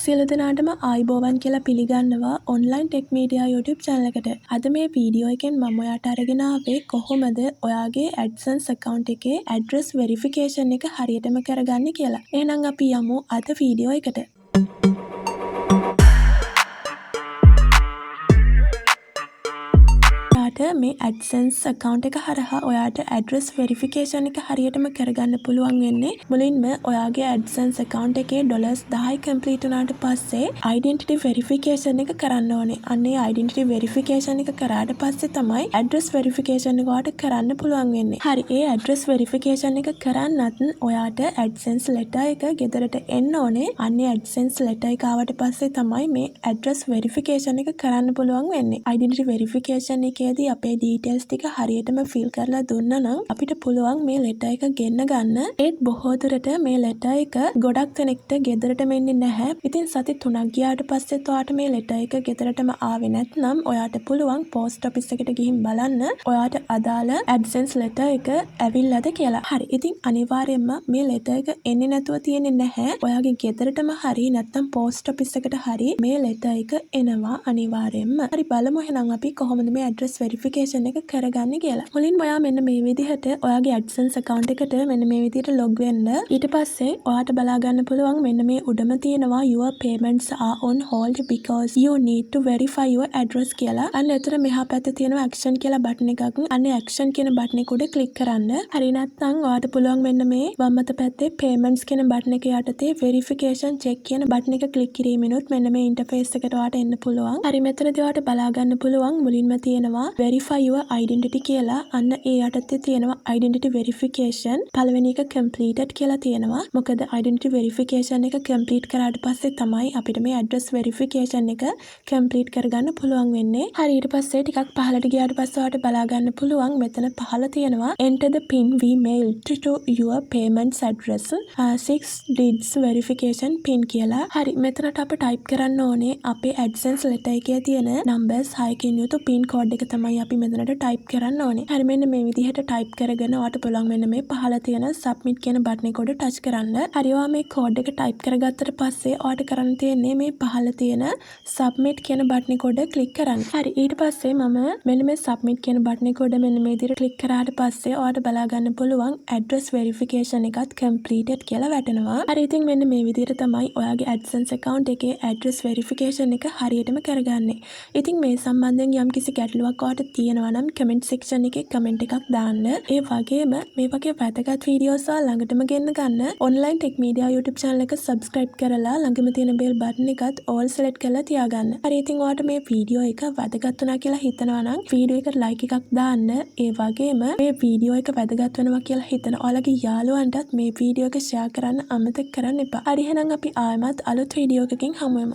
සියලු දෙනාටම ආයුබෝවන් කියලා පිළිගන්නවා online tech media YouTube channel එකට. අද මේ වීඩියෝ එකෙන් මම ඔයාට අරගෙන ආවේ කොහොමද ඔයාගේ AdSense account එකේ address verification එක හරියටම කරගන්නේ කියලා. එහෙනම් අපි යමු අද වීඩියෝ එකට. මේ AdSense account එක හරහා ඔයාට address verification එක හරියටම කරගන්න පුළුවන් වෙන්නේ මුලින්ම ඔයාගේ AdSense account එකේ $10 complete වුණාට පස්සේ identity verification එක කරන්න ඕනේ. අන්නේ identity verification එක කරාට පස්සේ තමයි address verification එක ඔයාට කරන්න පුළුවන් වෙන්නේ. හරි, ඒ address verification එක කරන්නත් ඔයාට AdSense letter එක ගෙදරට එන්න ඕනේ. අන්නේ AdSense letter එක ආවට පස්සේ තමයි මේ address verification එක කරන්න පුළුවන් වෙන්නේ. identity verification එකේදී අපේ details ටික හරියටම fill කරලා දුන්නා නම් අපිට පුළුවන් මේ letter එක ගෙන්න ගන්න. ඒත් බොහෝ දුරට මේ letter එක ගොඩක් දෙනෙක්ට ගෙදරටම එන්නේ නැහැ. ඉතින් සති 3ක් ගියාට පස්සෙත් ඔයාට මේ letter එක ගෙදරටම ආවේ නැත්නම් ඔයාට පුළුවන් post office එකට ගිහින් බලන්න ඔයාට අදාළ AdSense letter එක ඇවිල්ලාද කියලා. හරි. ඉතින් අනිවාර්යයෙන්ම මේ letter එක එන්නේ නැතුව තියෙන්නේ නැහැ. ඔයාගේ ගෙදරටම හරි නැත්නම් post office එකට හරි මේ letter එක එනවා අනිවාර්යයෙන්ම. හරි, බලමු එහෙනම් අපි කොහොමද මේ address verification එක කරගන්නේ කියලා. මුලින්ම ඔයා මෙන්න මේ විදිහට ඔයාගේ AdSense account එකට මෙන්න මේ විදිහට log වෙන්න. ඊට පස්සේ ඔයාට බලා ගන්න පුළුවන් මෙන්න මේ උඩම තියෙනවා your payments are on hold because you need to verify your address කියලා. අන්න එතන මෙහා පැත්තේ තියෙනවා action කියලා බටන් එකක්. අන්න action කියන බටන් එක උඩ click කරන්න. හරි, නැත්නම් ඔයාට පුළුවන් මෙන්න මේ වම් අත පැත්තේ payments කියන බටන් එක යටතේ verification check කියන බටන් එක click කිරීමෙනුත් මෙන්න මේ interface එකට ඔයාට එන්න පුළුවන්. හරි, මෙතනදී ඔයාට බලා ගන්න පුළුවන් මුලින්ම තියෙනවා verify your identity කියලා. අන්න ඒ යටතේ තියෙනවා identity verification පළවෙනි එක completed කියලා තියෙනවා. මොකද identity verification එක complete කරාට පස්සේ තමයි අපිට මේ address verification එක complete කරගන්න පුළුවන් වෙන්නේ. හරි, ඊට පස්සේ ටිකක් පහළට ගියාට පස්සේ ඔයාට බලා ගන්න පුළුවන් මෙතන පහළ තියෙනවා enter the pin we mailed to your payments address 6 digits verification pin කියලා. හරි, මෙතනට අප type කරන්න ඕනේ අපේ AdSense letter එකේ තියෙන numbers 6කින් යුතු pin code එක තමයි අපි මෙතනට type කරන්න ඕනේ. හරි, මෙන්න මේ විදිහට type කරගෙන ඔයාට පුළුවන් මෙන්න මේ පහළ තියෙන submit කියන බටන් එක උඩ touch කරන්න. හරි, ඔයා මේ code එක type කරගත්තට පස්සේ ඔයාට කරන්න තියෙන්නේ මේ පහළ තියෙන submit කියන බටන් එක උඩ click කරන්න. හරි, ඊට පස්සේ මම මෙන්න මේ submit කියන බටන් එක උඩ මෙන්න මේ විදිහට click කරාට පස්සේ ඔයාට බලා ගන්න පුළුවන් address verification එකත් completed කියලා වැටෙනවා. හරි, ඉතින් මෙන්න මේ විදිහට තමයි ඔයාගේ AdSense account එකේ address verification එක හරියටම කරගන්නේ. ඉතින් මේ සම්බන්ධයෙන් යම්කිසි ගැටලුවක් ඔයාට තියෙනවා නම් comment section එකේ comment එකක් දාන්න. ඒ වගේම මේ වගේ වැදගත් වීඩියෝස් ළඟටම ගෙන්න ගන්න online tech media YouTube channel එක subscribe කරලා ළඟම තියෙන bell button එකත් all select කරලා තියාගන්න. හරි, ඉතින් ඔයාට මේ වීඩියෝ එක වැදගත් වුණා කියලා හිතනවා නම් වීඩියෝ එකට like එකක් දාන්න. ඒ වගේම මේ වීඩියෝ එක වැදගත් වෙනවා කියලා හිතන ඔයාලගේ යාළුවන්ටත් මේ වීඩියෝ එක share කරන්න අමතක කරන්න එපා. හරි, එහෙනම් අපි ආයෙමත් අලුත් වීඩියෝ එකකින් හමු වෙමු.